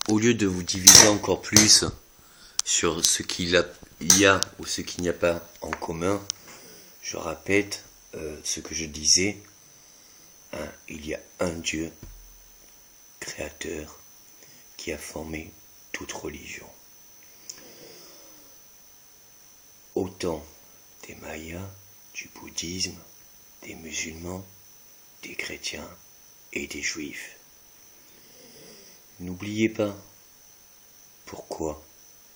au lieu de vous diviser encore plus sur ce qu'il y a ou ce qu'il n'y a pas en commun, je répète ce que je disais, il y a un Dieu créateur qui a formé toute religion. Autant des Mayas, du bouddhisme, des musulmans, des chrétiens et des juifs. N'oubliez pas pourquoi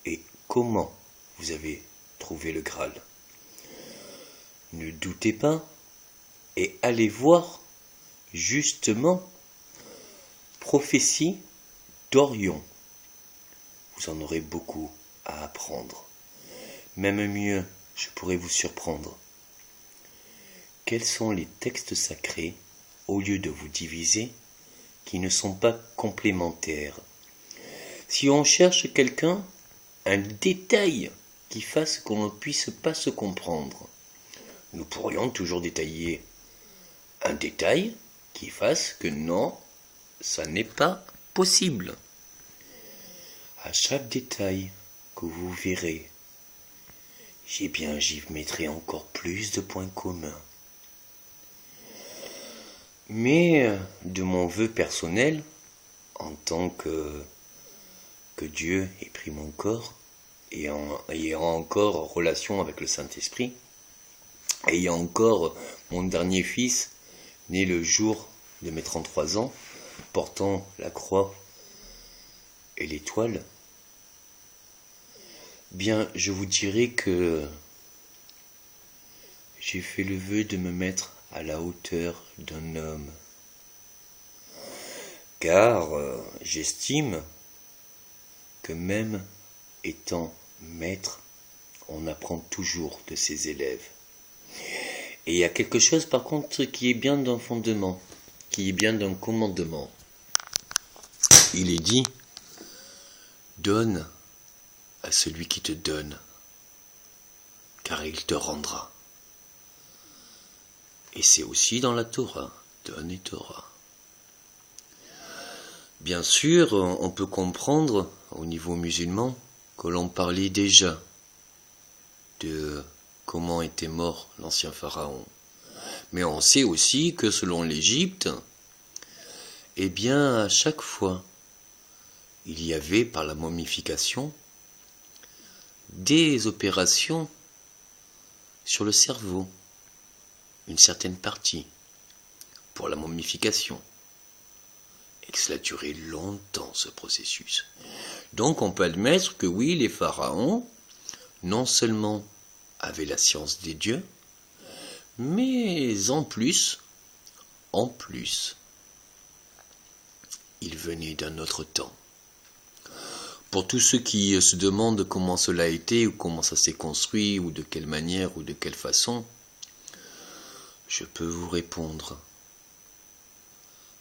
et comment vous avez trouvé le Graal. Ne doutez pas et allez voir justement Prophétie d'Orion. Vous en aurez beaucoup à apprendre. Même mieux, je pourrais vous surprendre. Quels sont les textes sacrés, au lieu de vous diviser, qui ne sont pas complémentaires? Si on cherche quelqu'un, un détail qui fasse qu'on ne puisse pas se comprendre, nous pourrions toujours détailler un détail qui fasse que non, ça n'est pas possible. À chaque détail que vous verrez, j'y mettrai encore plus de points communs. Mais de mon vœu personnel, en tant que Dieu ait pris mon corps, ayant encore relation avec le Saint-Esprit, ayant encore mon dernier fils, né le jour de mes 33 ans, portant la croix et l'étoile, bien, je vous dirai que j'ai fait le vœu de me mettre à la hauteur d'un homme. Car j'estime que même étant maître, on apprend toujours de ses élèves. Et il y a quelque chose par contre qui est bien d'un fondement, qui est bien d'un commandement. Il est dit, donne à celui qui te donne, car il te rendra. Et c'est aussi dans la Torah, donne et Torah. Bien sûr, on peut comprendre au niveau musulman que l'on parlait déjà de comment était mort l'ancien pharaon. Mais on sait aussi que selon l'Égypte, eh bien à chaque fois, il y avait par la momification des opérations sur le cerveau, une certaine partie, pour la momification. Et que cela durait longtemps, ce processus. Donc on peut admettre que oui, les pharaons, non seulement avaient la science des dieux, mais en plus, ils venaient d'un autre temps. Pour tous ceux qui se demandent comment cela a été, ou comment ça s'est construit, ou de quelle manière, ou de quelle façon, je peux vous répondre.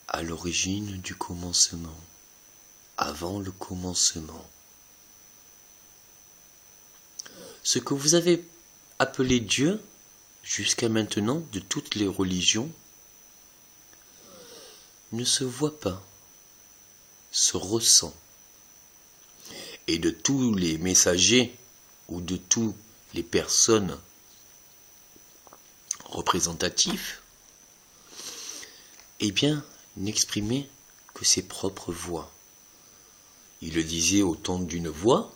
À l'origine du commencement, avant le commencement. Ce que vous avez appelé Dieu, jusqu'à maintenant, de toutes les religions, ne se voit pas, se ressent. Et de tous les messagers, ou de toutes les personnes représentatives, eh bien, n'exprimer que ses propres voix. Il le disait au ton d'une voix,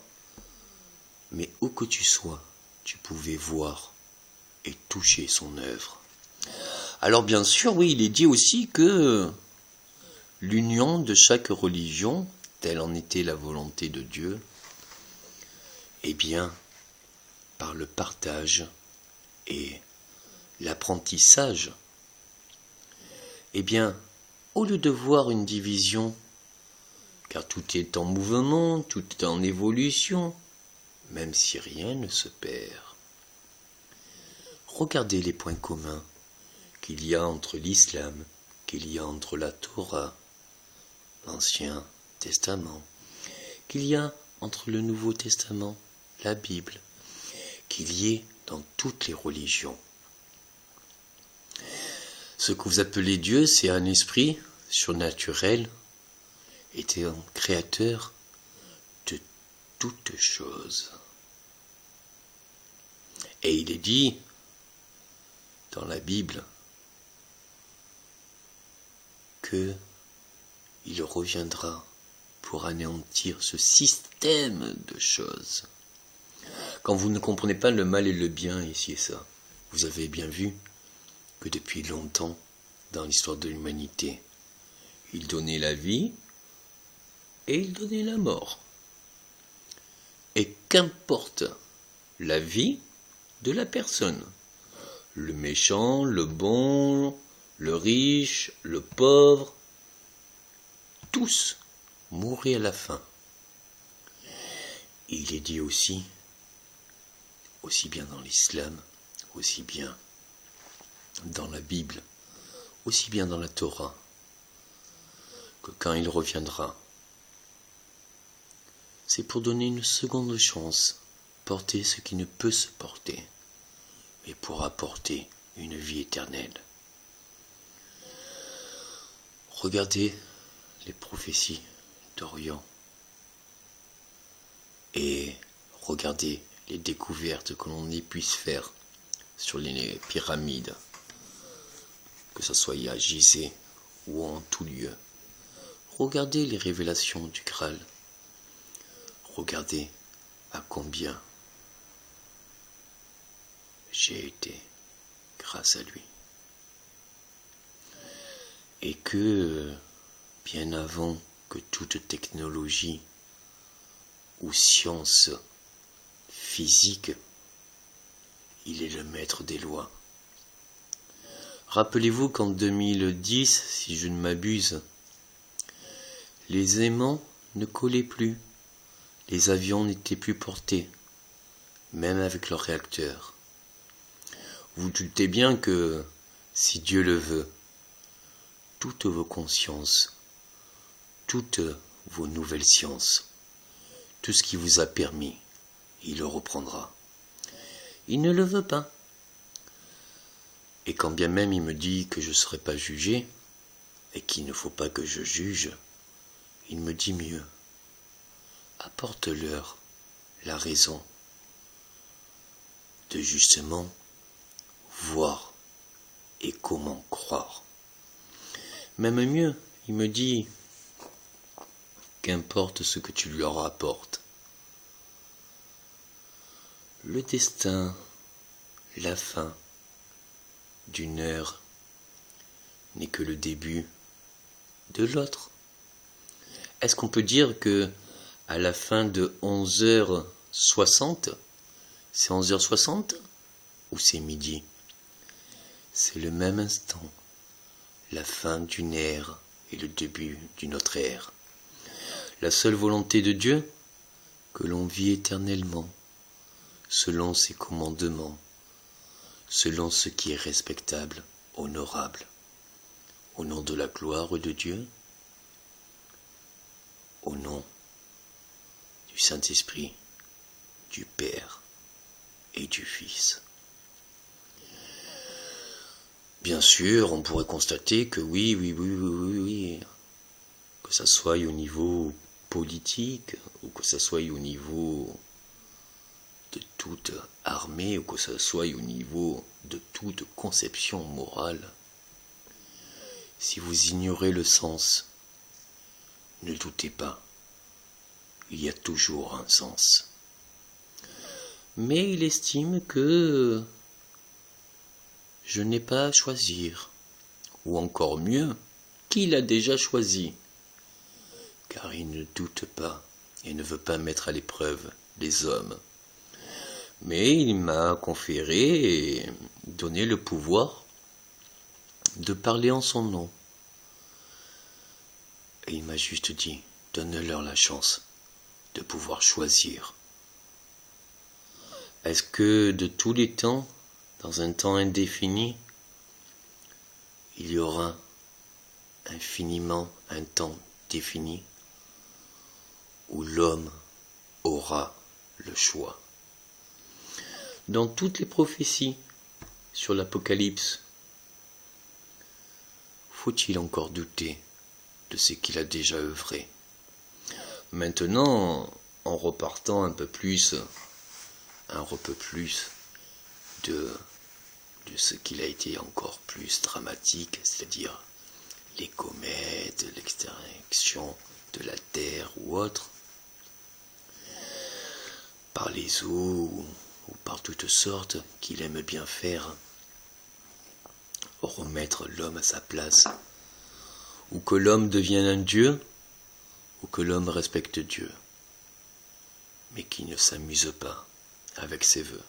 mais où que tu sois, tu pouvais voir et toucher son œuvre. Alors bien sûr, oui, il est dit aussi que l'union de chaque religion, telle en était la volonté de Dieu, eh bien, par le partage et l'apprentissage, eh bien, au lieu de voir une division, car tout est en mouvement, tout est en évolution, même si rien ne se perd. Regardez les points communs qu'il y a entre l'islam, qu'il y a entre la Torah, l'Ancien Testament, qu'il y a entre le Nouveau Testament, la Bible, qu'il y ait dans toutes les religions. Ce que vous appelez Dieu, c'est un esprit surnaturel, était un créateur toutes choses. Et il est dit dans la Bible que il reviendra pour anéantir ce système de choses. Quand vous ne comprenez pas le mal et le bien ici et ça, vous avez bien vu que depuis longtemps, dans l'histoire de l'humanité, il donnait la vie et il donnait la mort. Et qu'importe la vie de la personne, le méchant, le bon, le riche, le pauvre, tous mourraient à la fin. Il est dit aussi bien dans l'islam, aussi bien dans la Bible, aussi bien dans la Torah, que quand il reviendra, c'est pour donner une seconde chance, porter ce qui ne peut se porter, mais pour apporter une vie éternelle. Regardez les prophéties d'Orient et regardez les découvertes que l'on y puisse faire sur les pyramides, que ce soit à Gizeh ou en tout lieu. Regardez les révélations du Graal. Regardez à combien j'ai été grâce à lui. Et que, bien avant que toute technologie ou science physique, il est le maître des lois. Rappelez-vous qu'en 2010, si je ne m'abuse, les aimants ne collaient plus, les avions n'étaient plus portés, même avec leurs réacteurs. Vous doutez bien que, si Dieu le veut, toutes vos consciences, toutes vos nouvelles sciences, tout ce qui vous a permis, il le reprendra. Il ne le veut pas. Et quand bien même il me dit que je ne serai pas jugé, et qu'il ne faut pas que je juge, il me dit mieux. Apporte-leur la raison de justement voir et comment croire. Même mieux, il me dit, qu'importe ce que tu leur apportes, le destin, la fin d'une heure n'est que le début de l'autre. Est-ce qu'on peut dire que à la fin de 11h60, c'est 11h60 ou c'est midi? C'est le même instant, la fin d'une ère et le début d'une autre ère. La seule volonté de Dieu, que l'on vit éternellement, selon ses commandements, selon ce qui est respectable, honorable, au nom de la gloire de Dieu, au nom du Saint-Esprit, du Père et du Fils. Bien sûr, on pourrait constater que oui, que ça soit au niveau politique, ou que ça soit au niveau de toute armée, ou que ça soit au niveau de toute conception morale. Si vous ignorez le sens, ne doutez pas, il y a toujours un sens. Mais il estime que je n'ai pas à choisir, ou encore mieux, qu'il a déjà choisi, car il ne doute pas et ne veut pas mettre à l'épreuve les hommes. Mais il m'a conféré et donné le pouvoir de parler en son nom. Et il m'a juste dit, donne-leur la chance de pouvoir choisir. Est-ce que de tous les temps, dans un temps indéfini, il y aura infiniment un temps défini où l'homme aura le choix? Dans toutes les prophéties sur l'Apocalypse, faut-il encore douter de ce qu'il a déjà œuvré? Maintenant, en repartant un peu plus de ce qu'il a été encore plus dramatique, c'est-à-dire les comètes, l'extinction de la Terre ou autre, par les eaux ou par toutes sortes qu'il aime bien faire, remettre l'homme à sa place, ou que l'homme devienne un dieu, ou que l'homme respecte Dieu, mais qui ne s'amuse pas avec ses vœux.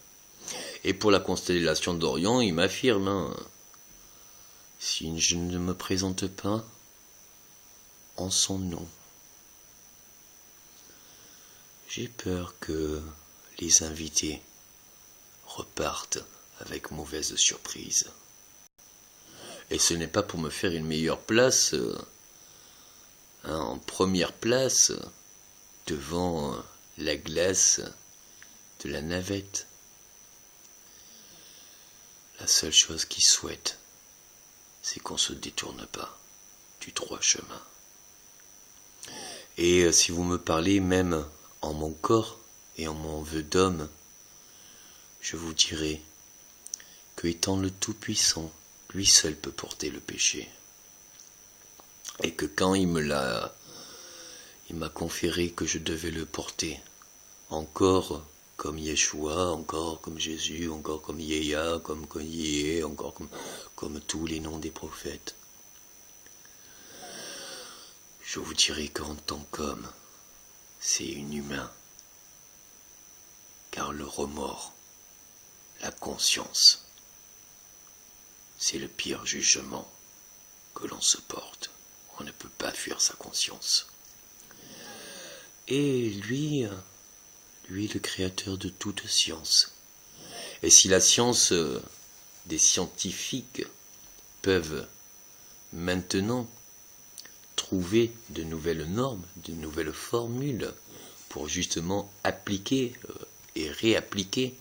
Et pour la constellation d'Orion, il m'affirme, si je ne me présente pas en son nom, j'ai peur que les invités repartent avec mauvaise surprise. Et ce n'est pas pour me faire une meilleure place, en première place, devant la glace de la navette. La seule chose qu'il souhaite, c'est qu'on ne se détourne pas du droit chemin. Et si vous me parlez même en mon corps et en mon vœu d'homme, je vous dirai que étant le Tout-Puissant, lui seul peut porter le péché. Et que quand il m'a conféré que je devais le porter, encore comme Yeshua, encore comme Jésus, encore comme Yéha, comme Yéhé, encore comme tous les noms des prophètes, je vous dirai qu'en tant qu'homme, c'est inhumain, car le remords, la conscience, c'est le pire jugement que l'on se porte. On ne peut pas fuir sa conscience. Et lui, le créateur de toute science. Et si la science des scientifiques peuvent maintenant trouver de nouvelles normes, de nouvelles formules pour justement appliquer et réappliquer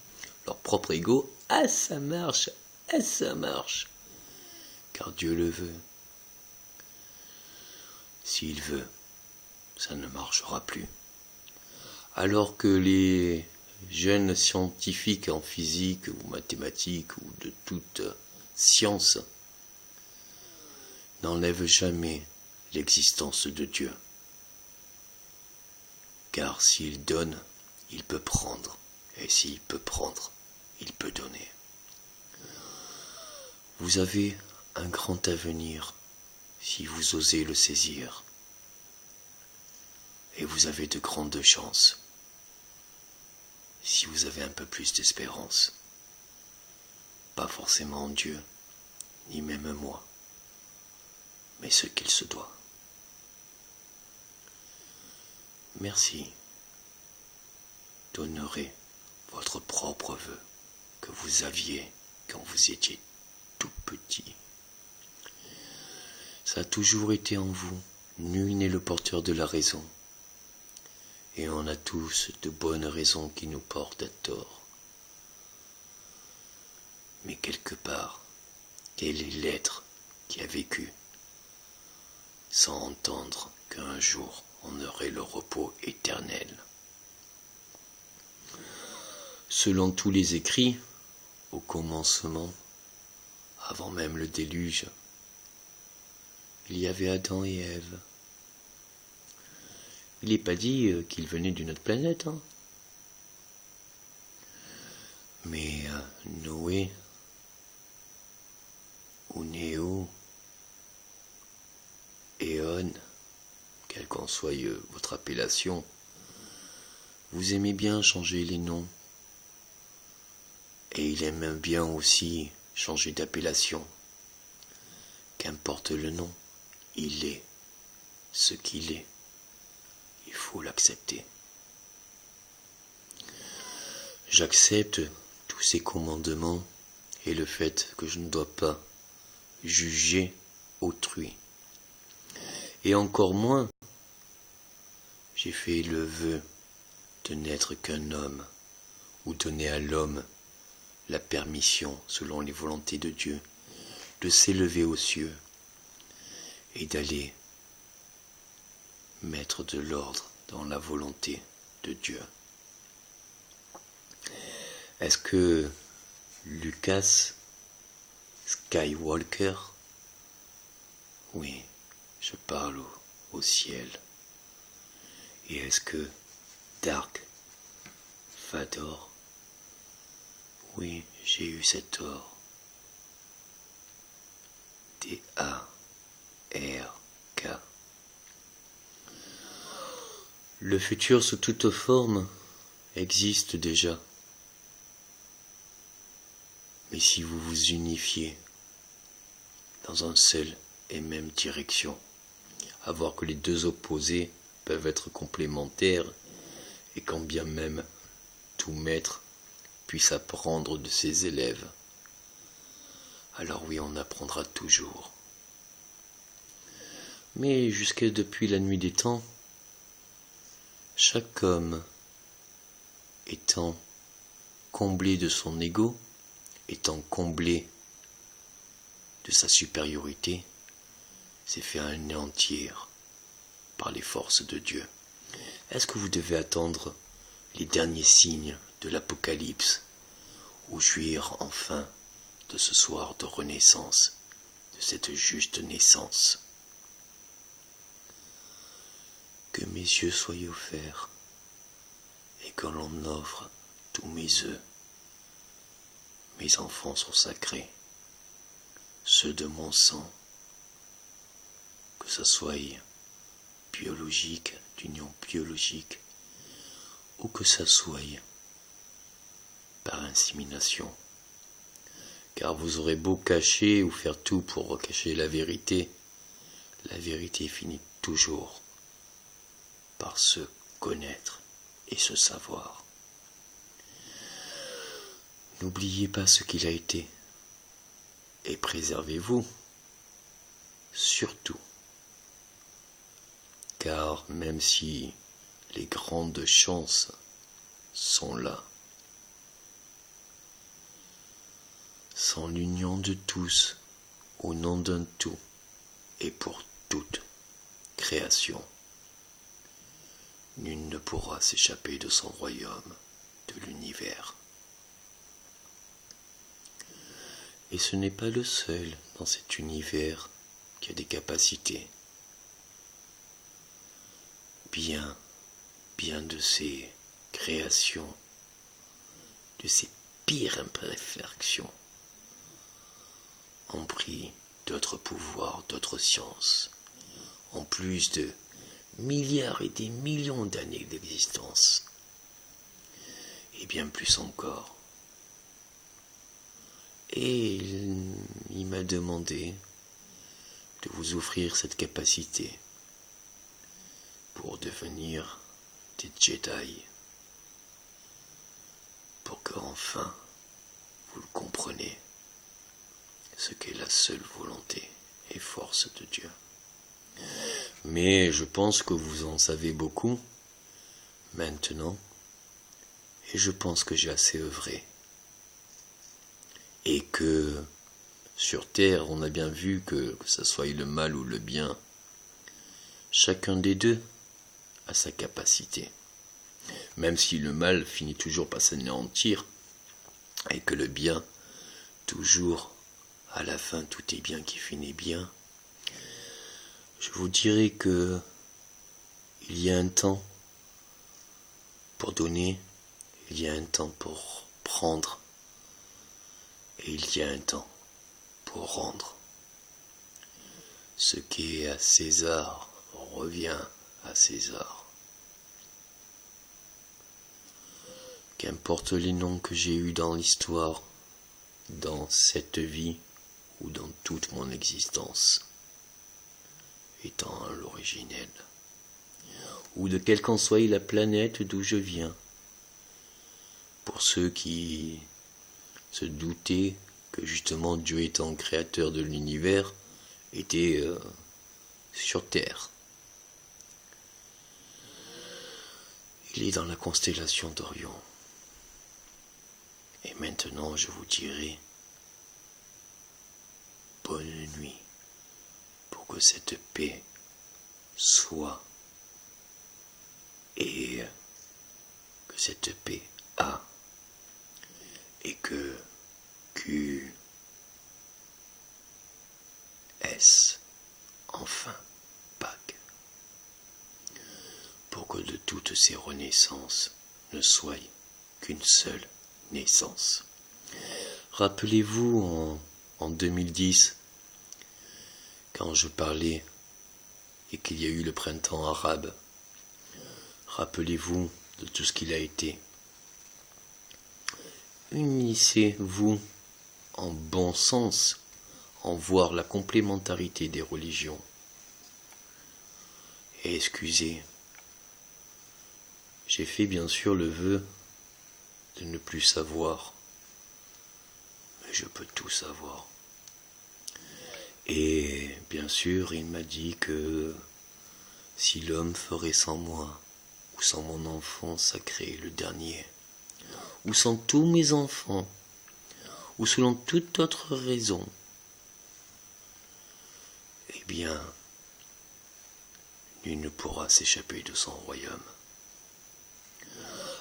leur propre ego, ça marche, car Dieu le veut. S'il veut, ça ne marchera plus. Alors que les jeunes scientifiques en physique ou mathématiques ou de toute science n'enlèvent jamais l'existence de Dieu. Car s'il donne, il peut prendre. Et s'il peut prendre, il peut donner. Vous avez un grand avenir si vous osez le saisir. Et vous avez de grandes chances si vous avez un peu plus d'espérance. Pas forcément en Dieu, ni même moi, mais ce qu'il se doit. Merci d'honorer votre propre vœu que vous aviez quand vous étiez tout petit. Ça a toujours été en vous. Nul n'est le porteur de la raison. Et on a tous de bonnes raisons qui nous portent à tort. Mais quelque part, quel est l'être qui a vécu sans entendre qu'un jour on aurait le repos éternel? Selon tous les écrits, au commencement, avant même le déluge, il y avait Adam et Ève. Il n'est pas dit qu'ils venaient d'une autre planète. Mais Noé, ou Néo, Éon, quelle qu'en soit votre appellation, vous aimez bien changer les noms. Et il aime bien aussi changer d'appellation. Qu'importe le nom, il est ce qu'il est. Il faut l'accepter. J'accepte tous ces commandements et le fait que je ne dois pas juger autrui. Et encore moins, j'ai fait le vœu de n'être qu'un homme ou donner à l'homme la permission, selon les volontés de Dieu, de s'élever aux cieux et d'aller mettre de l'ordre dans la volonté de Dieu. Est-ce que Lucas Skywalker, oui, je parle au ciel. Et est-ce que Dark Vador, oui, j'ai eu cet tort. D-A-R-K. Le futur sous toute forme existe déjà. Mais si vous vous unifiez dans un seul et même direction, à voir que les deux opposés peuvent être complémentaires, et quand bien même tout maître puisse apprendre de ses élèves, alors oui, on apprendra toujours. Mais jusque depuis la nuit des temps, chaque homme étant comblé de son ego, étant comblé de sa supériorité, s'est fait anéantir par les forces de Dieu. Est-ce que vous devez attendre les derniers signes de l'Apocalypse ou jouir enfin de ce soir de renaissance, de cette juste naissance? Que mes yeux soient offerts et que l'on offre tous mes œufs. Mes enfants sont sacrés, ceux de mon sang, que ça soit biologique, d'union biologique, ou que ça soit par insémination. Car vous aurez beau cacher ou faire tout pour cacher la vérité finit toujours par se connaître et se savoir. N'oubliez pas ce qu'il a été et préservez-vous, surtout. Car même si les grandes chances sont là, sans l'union de tous, au nom d'un tout et pour toute création, nul ne pourra s'échapper de son royaume, de l'univers. Et ce n'est pas le seul dans cet univers qui a des capacités. Bien de ces créations, de ces pires imperfections, ont pris d'autres pouvoirs, d'autres sciences, en plus de milliards et des millions d'années d'existence, et bien plus encore. Et il m'a demandé de vous offrir cette capacité pour devenir des Jedi, pour que enfin vous le compreniez, ce qu'est la seule volonté et force de Dieu. Mais je pense que vous en savez beaucoup maintenant, et je pense que j'ai assez œuvré. Et que sur Terre, on a bien vu que ce soit le mal ou le bien, chacun des deux a sa capacité. Même si le mal finit toujours par s'anéantir, et que le bien, toujours, à la fin, tout est bien qui finit bien, je vous dirais que il y a un temps pour donner, il y a un temps pour prendre, et il y a un temps pour rendre. Ce qui est à César revient à César. Qu'importe les noms que j'ai eus dans l'histoire, dans cette vie ou dans toute mon existence, étant l'originel, ou de quelle qu'en soit la planète d'où je viens, pour ceux qui se doutaient que justement Dieu étant créateur de l'univers était sur Terre. Il est dans la constellation d'Orion. Et maintenant je vous dirai bonne nuit, pour que cette paix soit et cette paix a, et que Q, S, enfin, Pâques, pour que de toutes ces renaissances ne soit qu'une seule naissance. Rappelez-vous en 2010, quand je parlais et qu'il y a eu le printemps arabe, rappelez-vous de tout ce qu'il a été. Unissez-vous en bon sens en voir la complémentarité des religions. Et excusez, j'ai fait bien sûr le vœu de ne plus savoir, mais je peux tout savoir. Et bien sûr, il m'a dit que si l'homme ferait sans moi, ou sans mon enfant sacré, le dernier, ou sans tous mes enfants, ou selon toute autre raison, eh bien, nul ne pourra s'échapper de son royaume.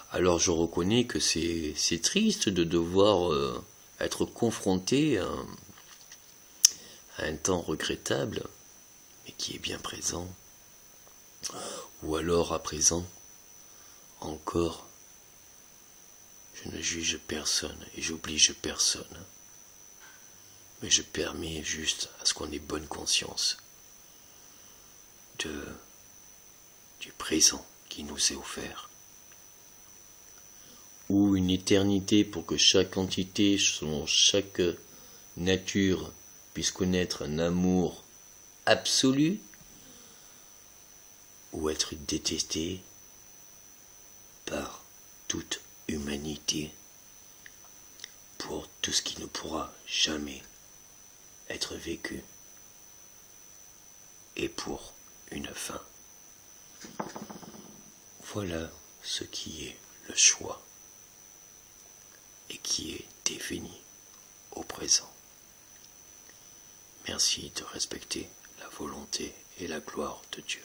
Alors je reconnais que c'est triste de devoir être confronté à un temps regrettable, mais qui est bien présent. Ou alors à présent, encore, je ne juge personne et j'oblige personne, mais je permets juste à ce qu'on ait bonne conscience du présent qui nous est offert. Ou une éternité pour que chaque entité, selon chaque nature, puisse connaître un amour absolu, ou être détesté par toute humanité pour tout ce qui ne pourra jamais être vécu, et pour une fin. Voilà ce qui est le choix et qui est défini au présent. Merci de respecter la volonté et la gloire de Dieu.